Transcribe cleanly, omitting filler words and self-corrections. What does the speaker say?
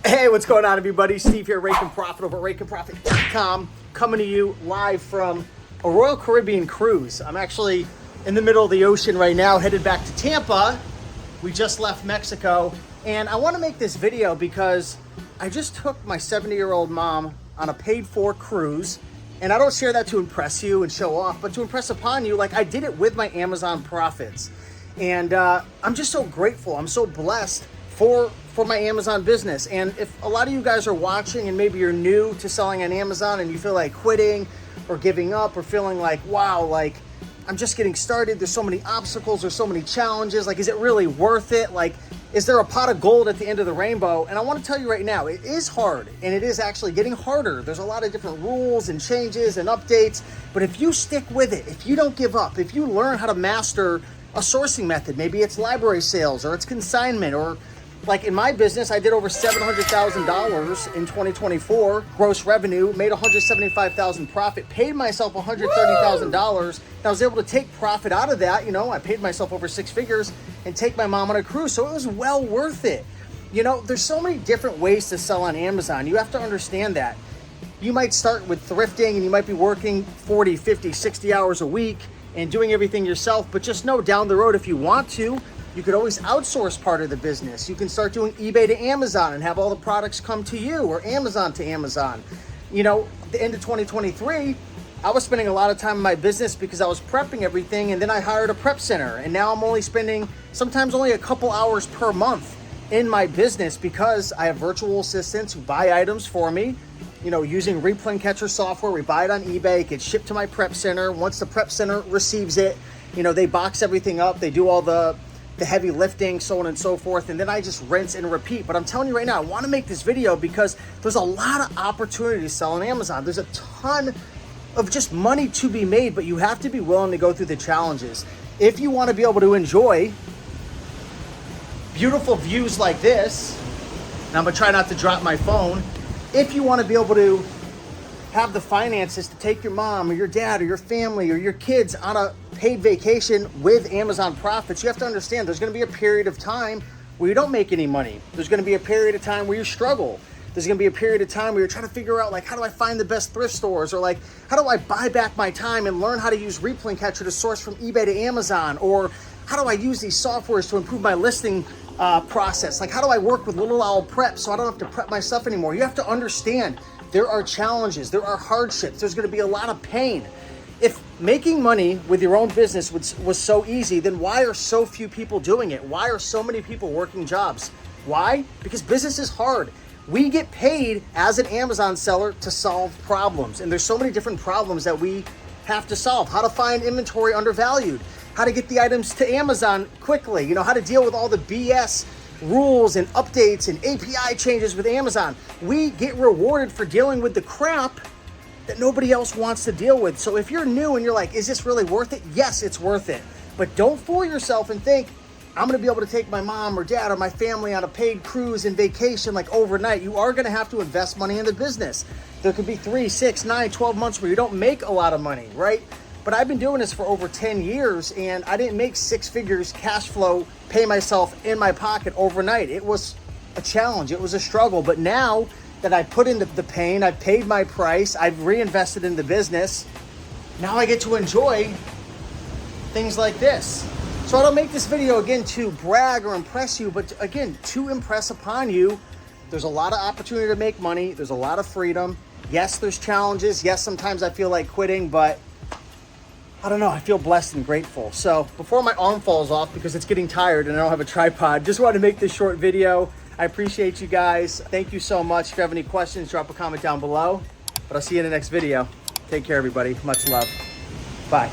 Hey, what's going on, everybody? Steve here, Rake and Profit over at rakeandprofit.com, coming to you live from a Royal Caribbean cruise. I'm actually in the middle of the ocean right now, headed back to Tampa. We just left Mexico, and I want to make this video because I just took my 70-year-old mom on a paid-for cruise, and I don't share that to impress you and show off, but to impress upon you, like I did it with my Amazon profits. And I'm just so grateful. I'm so blessed for my Amazon business. And if a lot of you guys are watching and maybe you're new to selling on Amazon and you feel like quitting or giving up or feeling like, wow, like I'm just getting started. There's so many obstacles. There's so many challenges. Like, is it really worth it? Like, is there a pot of gold at the end of the rainbow? And I want to tell you right now, it is hard, and it is actually getting harder. There's a lot of different rules and changes and updates. But if you stick with it, if you don't give up, if you learn how to master a sourcing method, maybe it's library sales or it's consignment, or like in my business, I did over $700,000 in 2024 gross revenue, made $175,000 profit, paid myself $130,000. I was able to take profit out of that. You know, I paid myself over 6 figures and take my mom on a cruise. So it was well worth it. You know, there's so many different ways to sell on Amazon. You have to understand that. You might start with thrifting and you might be working 40, 50, 60 hours a week and doing everything yourself, but just know down the road, if you want to, you could always outsource part of the business. You can start doing eBay to Amazon and have all the products come to you, or Amazon to Amazon. You know, at the end of 2023, I was spending a lot of time in my business because I was prepping everything, and then I hired a prep center, and now I'm only spending sometimes only a couple hours per month in my business because I have virtual assistants who buy items for me. You know, using replay catcher software, we buy it on eBay, it gets shipped to my prep center. Once the prep center receives it, you know, they box everything up, they do all the heavy lifting, so on and so forth, and then I just rinse and repeat. But I'm telling you right now, I want to make this video because there's a lot of opportunity to sell on Amazon. There's a ton of just money to be made, but you have to be willing to go through the challenges. If you want to be able to enjoy beautiful views like this, and I'm going to try not to drop my phone, if you want to be able to have the finances to take your mom or your dad or your family or your kids on a paid vacation with Amazon profits, you have to understand there's going to be a period of time where you don't make any money. There's going to be a period of time where you struggle. There's going to be a period of time where you're trying to figure out, like, how do I find the best thrift stores? Or like, how do I buy back my time and learn how to use replay catcher to source from eBay to Amazon? Or how do I use these softwares to improve my listing process? Like, how do I work with Little Owl Prep so I don't have to prep my stuff anymore? You have to understand there are challenges, there are hardships, there's going to be a lot of pain. If making money with your own business was so easy, then why are so few people doing it? Why are so many people working jobs? Why? Because business is hard. We get paid as an Amazon seller to solve problems, and there's so many different problems that we have to solve. How to find inventory undervalued, how to get the items to Amazon quickly, you know, how to deal with all the BS rules and updates and API changes with Amazon. We get rewarded for dealing with the crap that nobody else wants to deal with. So if you're new and you're like, is this really worth it? Yes, it's worth it. But don't fool yourself and think, I'm going to be able to take my mom or dad or my family on a paid cruise and vacation like overnight. You are going to have to invest money in the business. There could be 3, 6, 9, 12 months where you don't make a lot of money, right? But I've been doing this for over 10 years and I didn't make 6 figures cash flow, pay myself in my pocket overnight. It was a challenge. It was a struggle. But now that I put in the pain, I've paid my price, I've reinvested in the business, now I get to enjoy things like this. So I don't make this video again to brag or impress you, but again, to impress upon you, there's a lot of opportunity to make money. There's a lot of freedom. Yes, there's challenges. Yes, sometimes I feel like quitting, but I don't know, I feel blessed and grateful. So before my arm falls off because it's getting tired and I don't have a tripod, just wanted to make this short video. I appreciate you guys. Thank you so much. If you have any questions, drop a comment down below. But I'll see you in the next video. Take care, everybody. Much love. Bye.